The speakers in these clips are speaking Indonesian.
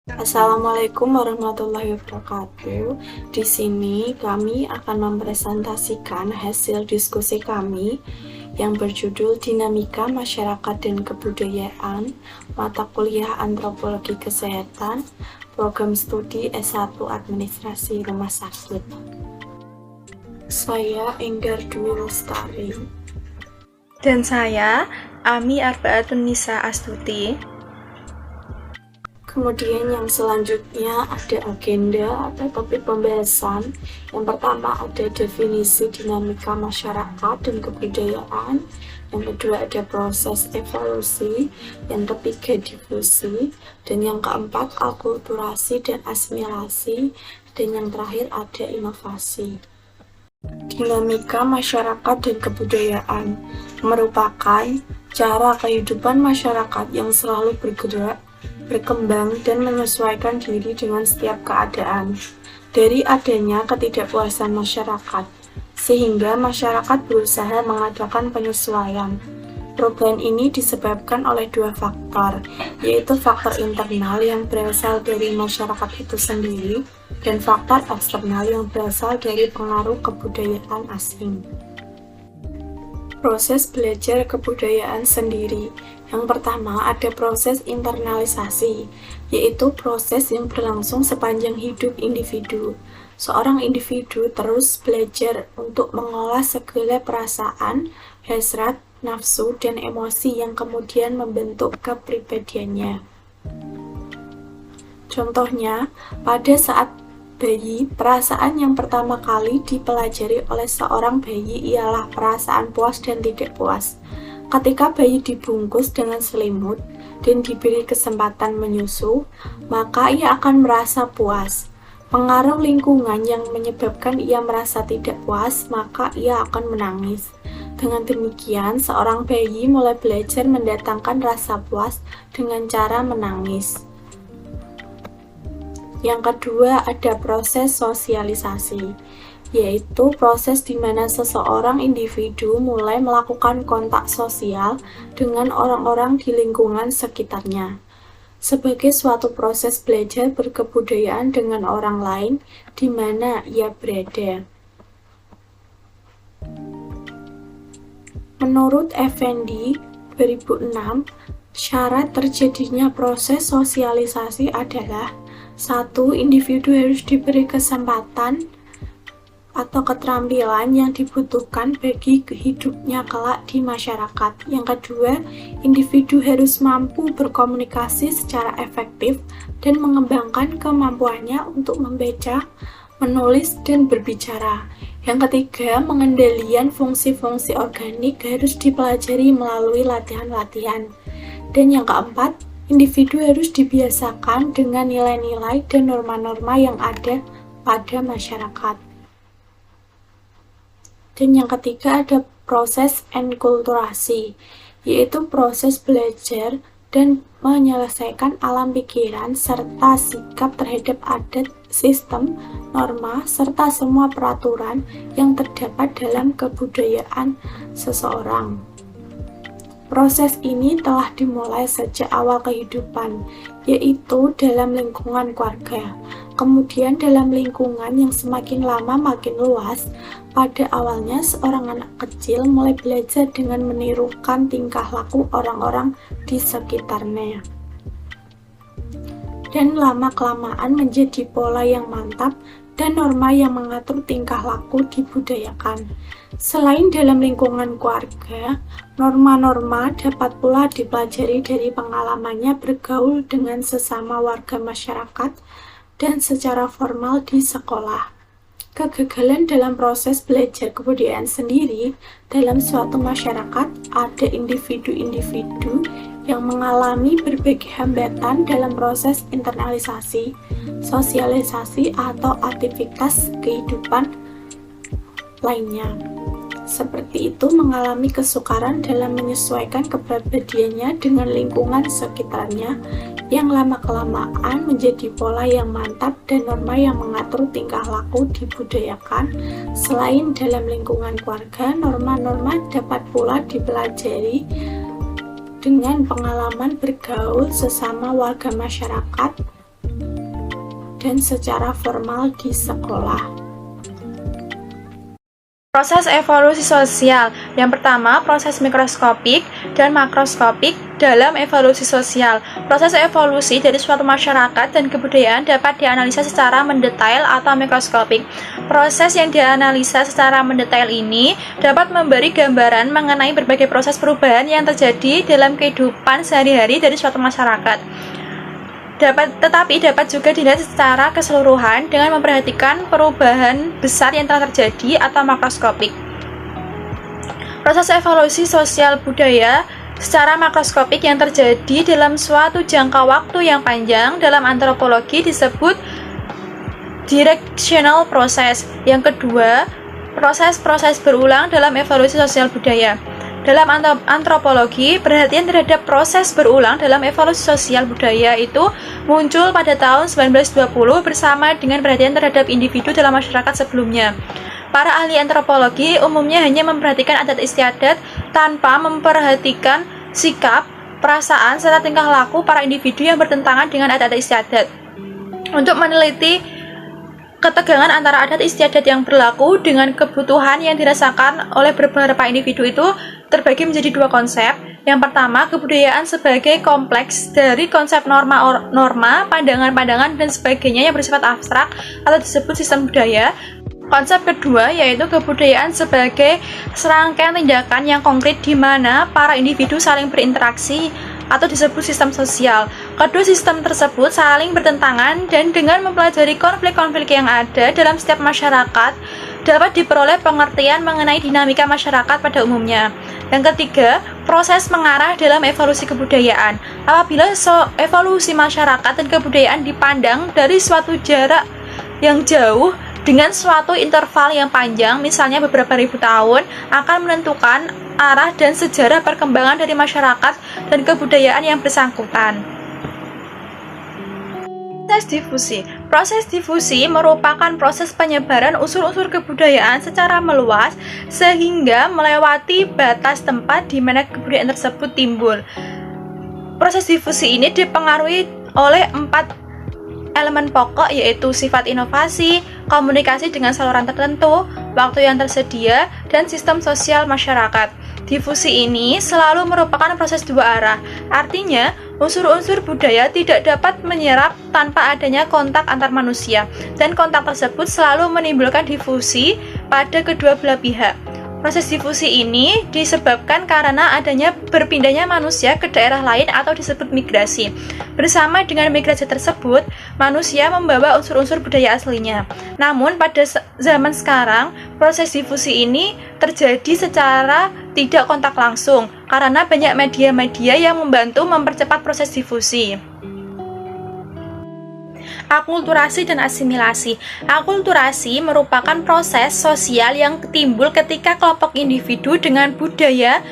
Assalamualaikum warahmatullahi wabarakatuh. Di sini kami akan mempresentasikan hasil diskusi kami yang berjudul Dinamika Masyarakat dan Kebudayaan, mata kuliah Antropologi Kesehatan, program studi S1 Administrasi Rumah Sakit. Saya Enggar Dwi Lestari. Dan saya, Ami Arbaatun Nisa Astuti. Kemudian yang selanjutnya ada agenda atau topik pembahasan. Yang pertama ada definisi dinamika masyarakat dan kebudayaan. Yang kedua ada proses evolusi. Yang ketiga difusi. Dan yang keempat akulturasi dan asimilasi. Dan yang terakhir ada inovasi. Dinamika masyarakat dan kebudayaan merupakan cara kehidupan masyarakat yang selalu bergerak, berkembang, dan menyesuaikan diri dengan setiap keadaan. Dari adanya ketidakpuasan masyarakat, sehingga masyarakat berusaha mengadakan penyesuaian. Perubahan ini disebabkan oleh dua faktor, yaitu faktor internal yang berasal dari masyarakat itu sendiri, dan faktor eksternal yang berasal dari pengaruh kebudayaan asing. Proses belajar kebudayaan sendiri. Yang pertama ada proses internalisasi, yaitu proses yang berlangsung sepanjang hidup individu. Seorang individu terus belajar untuk mengolah segala perasaan, hasrat, nafsu, dan emosi yang kemudian membentuk kepribadiannya. Contohnya, pada saat bayi, perasaan yang pertama kali dipelajari oleh seorang bayi ialah perasaan puas dan tidak puas. Ketika bayi dibungkus dengan selimut dan diberi kesempatan menyusu, maka ia akan merasa puas. Pengaruh lingkungan yang menyebabkan ia merasa tidak puas, maka ia akan menangis. Dengan demikian, seorang bayi mulai belajar mendatangkan rasa puas dengan cara menangis. Yang kedua ada proses sosialisasi, yaitu proses di mana seseorang individu mulai melakukan kontak sosial dengan orang-orang di lingkungan sekitarnya. Sebagai suatu proses belajar berkebudayaan dengan orang lain di mana ia berada. Menurut Effendi 2006, syarat terjadinya proses sosialisasi adalah 1. Individu harus diberi kesempatan atau keterampilan yang dibutuhkan bagi hidupnya kelak di masyarakat. Yang kedua, individu harus mampu berkomunikasi secara efektif dan mengembangkan kemampuannya untuk membaca, menulis, dan berbicara. Yang ketiga, pengendalian fungsi-fungsi organik harus dipelajari melalui latihan-latihan. Dan yang keempat, individu harus dibiasakan dengan nilai-nilai dan norma-norma yang ada pada masyarakat. Dan yang ketiga ada proses enkulturasi, yaitu proses belajar dan menyelesaikan alam pikiran serta sikap terhadap adat, sistem, norma, serta semua peraturan yang terdapat dalam kebudayaan seseorang. Proses ini telah dimulai sejak awal kehidupan, yaitu dalam lingkungan keluarga. Kemudian dalam lingkungan yang semakin lama makin luas. Pada awalnya seorang anak kecil mulai belajar dengan menirukan tingkah laku orang-orang di sekitarnya. Dan lama-kelamaan menjadi pola yang mantap dan norma yang mengatur tingkah laku dibudayakan. Selain dalam lingkungan keluarga, norma-norma dapat pula dipelajari dari pengalamannya bergaul dengan sesama warga masyarakat dan secara formal di sekolah. Kegagalan dalam proses belajar kebudayaan sendiri dalam suatu masyarakat ada individu-individu yang mengalami berbagai hambatan dalam proses internalisasi, sosialisasi, atau aktivitas kehidupan lainnya. Seperti itu mengalami kesukaran dalam menyesuaikan kepribadiannya dengan lingkungan sekitarnya yang lama-kelamaan menjadi pola yang mantap dan norma yang mengatur tingkah laku dibudayakan. Selain dalam lingkungan keluarga, norma-norma dapat pula dipelajari dengan pengalaman bergaul sesama warga masyarakat dan secara formal di sekolah. Proses evolusi sosial. Yang pertama, proses mikroskopik dan makroskopik dalam evolusi sosial. Proses evolusi dari suatu masyarakat dan kebudayaan dapat dianalisa secara mendetail atau mikroskopik. Proses yang dianalisa secara mendetail ini dapat memberi gambaran mengenai berbagai proses perubahan yang terjadi dalam kehidupan sehari-hari dari suatu masyarakat. Tetapi dapat juga dilihat secara keseluruhan dengan memperhatikan perubahan besar yang telah terjadi atau makroskopik. Proses evolusi sosial budaya secara makroskopik yang terjadi dalam suatu jangka waktu yang panjang dalam antropologi disebut directional process. Yang kedua, proses-proses berulang dalam evolusi sosial budaya. Dalam antropologi, perhatian terhadap proses berulang dalam evolusi sosial budaya itu muncul pada tahun 1920 bersama dengan perhatian terhadap individu dalam masyarakat sebelumnya. Para ahli antropologi umumnya hanya memperhatikan adat istiadat tanpa memperhatikan sikap, perasaan, serta tingkah laku para individu yang bertentangan dengan adat istiadat. Untuk meneliti ketegangan antara adat istiadat yang berlaku dengan kebutuhan yang dirasakan oleh beberapa individu itu terbagi menjadi dua konsep. Yang pertama, kebudayaan sebagai kompleks dari konsep norma, pandangan-pandangan, dan sebagainya yang bersifat abstrak atau disebut sistem budaya. Konsep kedua yaitu kebudayaan sebagai serangkaian tindakan yang konkret di mana para individu saling berinteraksi atau disebut sistem sosial. Kedua sistem tersebut saling bertentangan dan dengan mempelajari konflik-konflik yang ada dalam setiap masyarakat dapat diperoleh pengertian mengenai dinamika masyarakat pada umumnya. Yang ketiga, proses mengarah dalam evolusi kebudayaan. Apabila evolusi masyarakat dan kebudayaan dipandang dari suatu jarak yang jauh dengan suatu interval yang panjang, misalnya beberapa ribu tahun, akan menentukan arah dan sejarah perkembangan dari masyarakat dan kebudayaan yang bersangkutan. Proses difusi. Proses difusi merupakan proses penyebaran unsur-unsur kebudayaan secara meluas sehingga melewati batas tempat di mana kebudayaan tersebut timbul. Proses difusi ini dipengaruhi oleh 4 elemen pokok, yaitu sifat inovasi, komunikasi dengan saluran tertentu, waktu yang tersedia, dan sistem sosial masyarakat. Difusi ini selalu merupakan proses dua arah, artinya unsur-unsur budaya tidak dapat menyerap tanpa adanya kontak antar manusia, dan kontak tersebut selalu menimbulkan difusi pada kedua belah pihak. Proses difusi ini disebabkan karena adanya berpindahnya manusia ke daerah lain atau disebut migrasi. Bersama dengan migrasi tersebut, manusia membawa unsur-unsur budaya aslinya. Namun pada zaman sekarang, proses difusi ini terjadi secara tidak kontak langsung karena banyak media-media yang membantu mempercepat proses difusi. Akulturasi dan asimilasi. Akulturasi merupakan proses sosial yang timbul ketika kelompok individu dengan budaya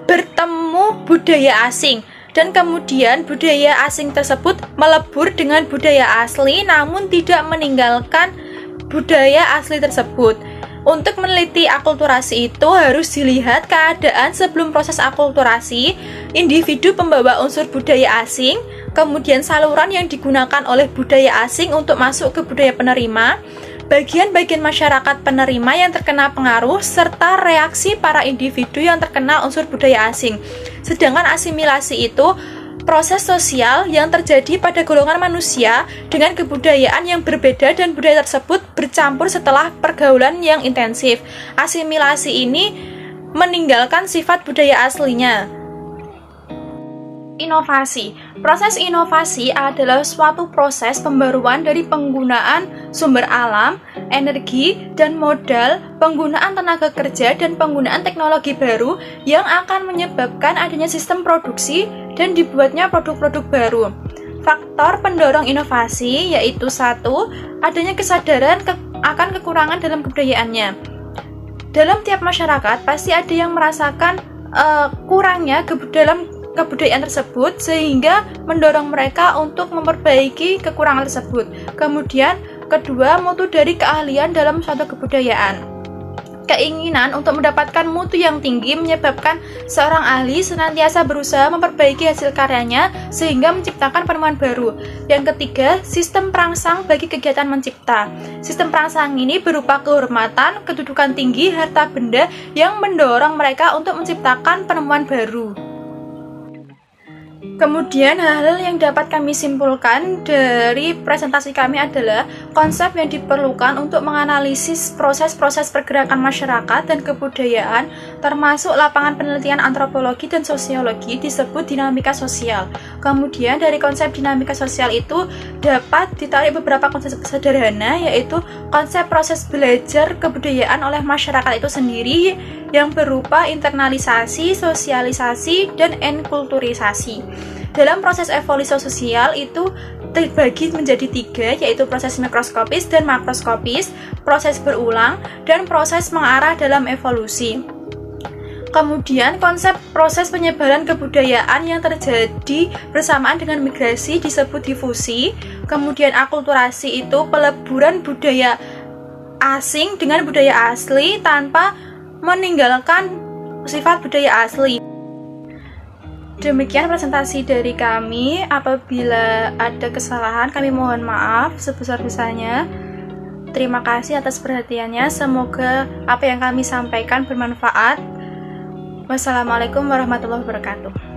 bertemu budaya asing, dan kemudian budaya asing tersebut melebur dengan budaya asli namun tidak meninggalkan budaya asli tersebut. Untuk meneliti akulturasi itu harus dilihat keadaan sebelum proses akulturasi, individu pembawa unsur budaya asing, kemudian saluran yang digunakan oleh budaya asing untuk masuk ke budaya penerima, bagian-bagian masyarakat penerima yang terkena pengaruh, serta reaksi para individu yang terkena unsur budaya asing. Sedangkan asimilasi itu proses sosial yang terjadi pada golongan manusia dengan kebudayaan yang berbeda dan budaya tersebut bercampur setelah pergaulan yang intensif. Asimilasi ini meninggalkan sifat budaya aslinya. Inovasi. Proses inovasi adalah suatu proses pembaruan dari penggunaan sumber alam, energi, dan modal, penggunaan tenaga kerja, dan penggunaan teknologi baru yang akan menyebabkan adanya sistem produksi dan dibuatnya produk-produk baru. Faktor pendorong inovasi yaitu 1. Adanya kesadaran akan kekurangan dalam kebudayaannya. Dalam tiap masyarakat pasti ada yang merasakan kurangnya dalam kebudayaan tersebut sehingga mendorong mereka untuk memperbaiki kekurangan tersebut. Kemudian kedua, mutu dari keahlian dalam suatu kebudayaan. Keinginan untuk mendapatkan mutu yang tinggi menyebabkan seorang ahli senantiasa berusaha memperbaiki hasil karyanya sehingga menciptakan penemuan baru. Yang ketiga, sistem perangsang bagi kegiatan mencipta. Sistem perangsang ini berupa kehormatan, kedudukan tinggi, harta benda yang mendorong mereka untuk menciptakan penemuan baru. Kemudian hal-hal yang dapat kami simpulkan dari presentasi kami adalah konsep yang diperlukan untuk menganalisis proses-proses pergerakan masyarakat dan kebudayaan termasuk lapangan penelitian antropologi dan sosiologi disebut dinamika sosial. Kemudian dari konsep dinamika sosial itu dapat ditarik beberapa konsep sederhana, yaitu konsep proses belajar kebudayaan oleh masyarakat itu sendiri yang berupa internalisasi, sosialisasi, dan enkulturisasi. Dalam proses evolusi sosial itu terbagi menjadi 3, yaitu proses mikroskopis dan makroskopis, proses berulang, dan proses mengarah dalam evolusi. Kemudian konsep proses penyebaran kebudayaan yang terjadi bersamaan dengan migrasi disebut difusi. Kemudian akulturasi itu peleburan budaya asing dengan budaya asli tanpa meninggalkan sifat budaya asli. Demikian presentasi dari kami. Apabila ada kesalahan, kami mohon maaf sebesar-besarnya. Terima kasih atas perhatiannya. Semoga apa yang kami sampaikan bermanfaat. Wassalamualaikum warahmatullahi wabarakatuh.